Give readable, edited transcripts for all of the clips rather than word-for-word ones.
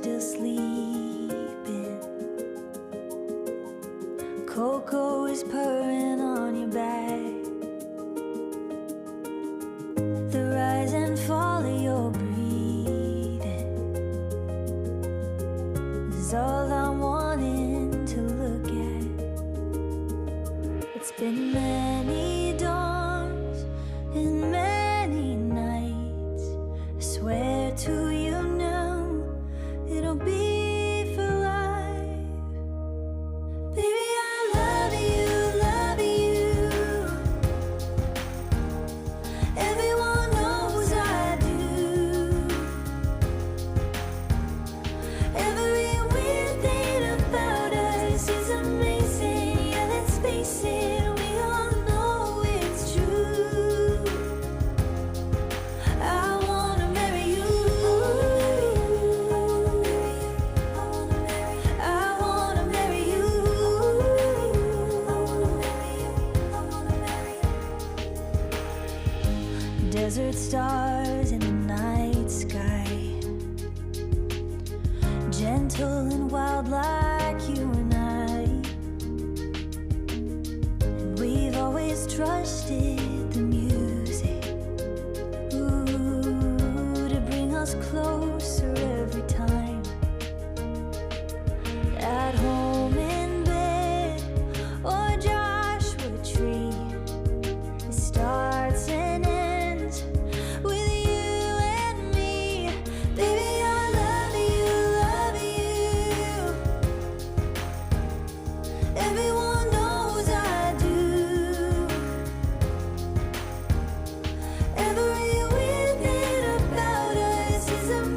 still sleeping. Coco is purring on your back. The rise and fall of your breathing is all I'm wanting to look at. It's been many dawns and many nights. I swear to you now, it'll be for life. Baby, I love you, love you. Everyone knows I do. Every weird thing about us is amazing. Yeah, let's face it, we all know it's true. I wanna marry you. I wanna marry you. Desert stars in the night sky, gentle and wild like you and I. And we've always trusted the music, ooh, to bring us closer every time. At home in bed or Joshua Tree, it starts and ends with you and me. Baby, I love you, love you. Everyone knows I do. Every weird thing about us is amazing.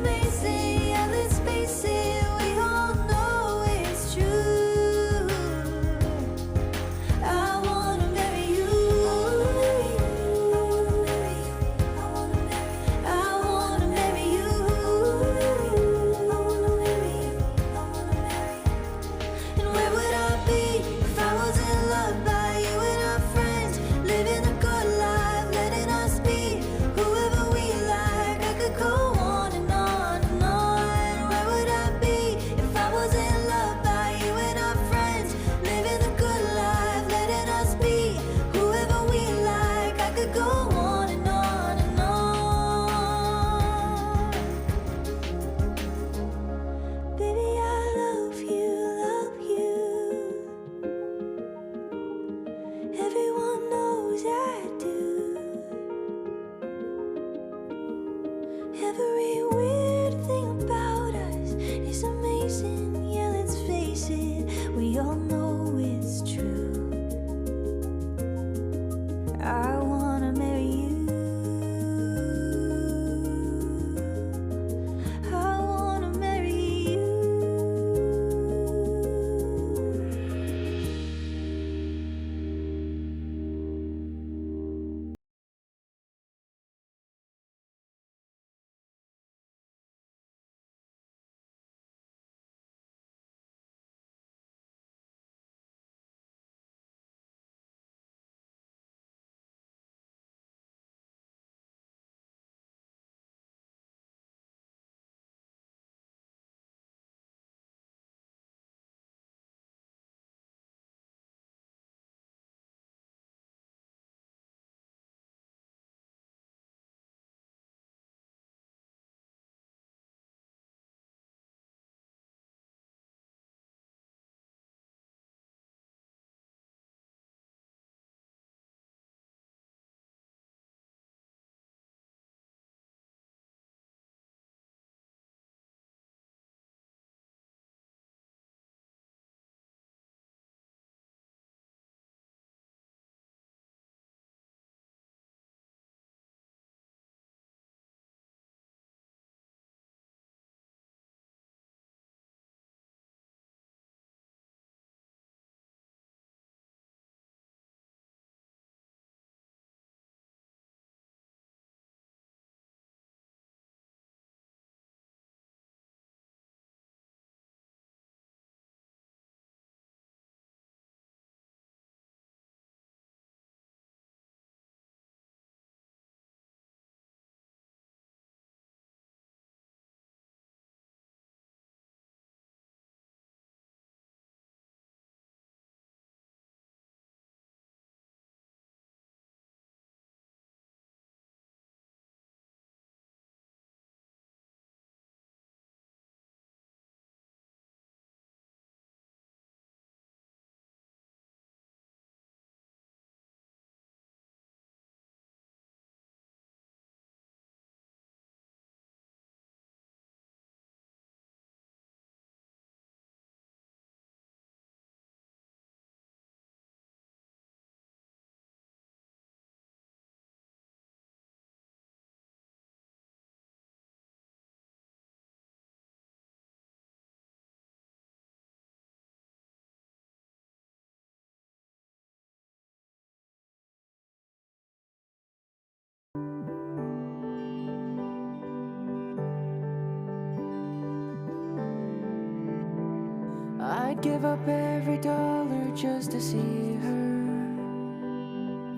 I'd give up every dollar just to see her.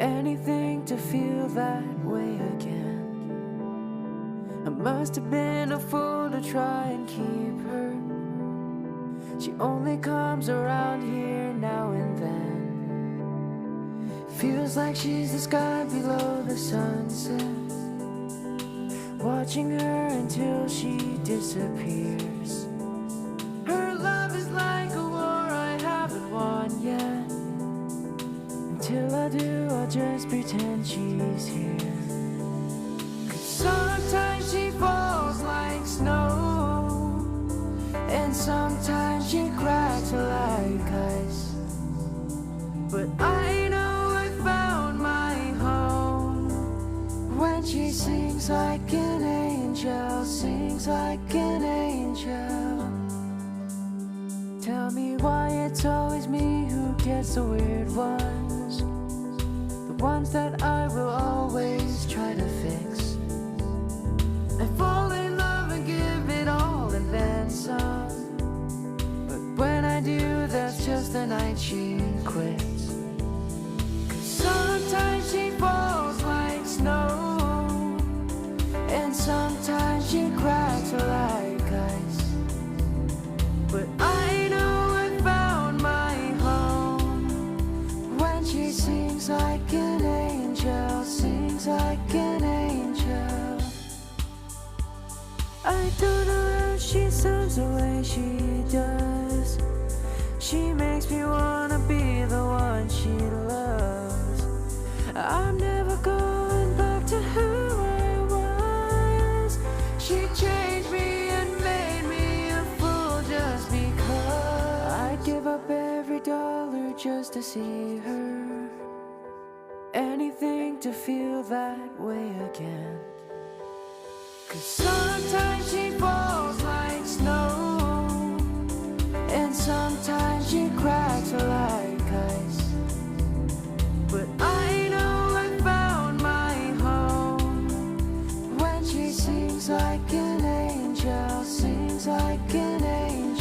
Anything to feel that way again. I must have been a fool to try and keep her. She only comes around here now and then. Feels like she's the sky below the sunset, watching her until she disappears. Her love is like a war I haven't won yet. Until I do, I'll just pretend she's here. 'Cause sometimes she falls like snow, and sometimes she cracks like ice. But I know I found my home when she sings like an angel, sings like an angel. Tell me why it's always me who gets the weird ones, the ones that I will always try to fix. I fall in love and give it all and then some, but when I do, that's just the night she quits. 'Cause sometimes she falls like snow, and sometimes she cracks like ice. But I know I found my home when she sings like an angel, sings like an angel. I don't know how she sounds the way she does. She makes me wanna be the one she loves. I'm never going back to who I was. She changed me and made me a fool just because. I'd give up every dollar just to see her. Anything to feel that way again. 'Cause sometimes she falls like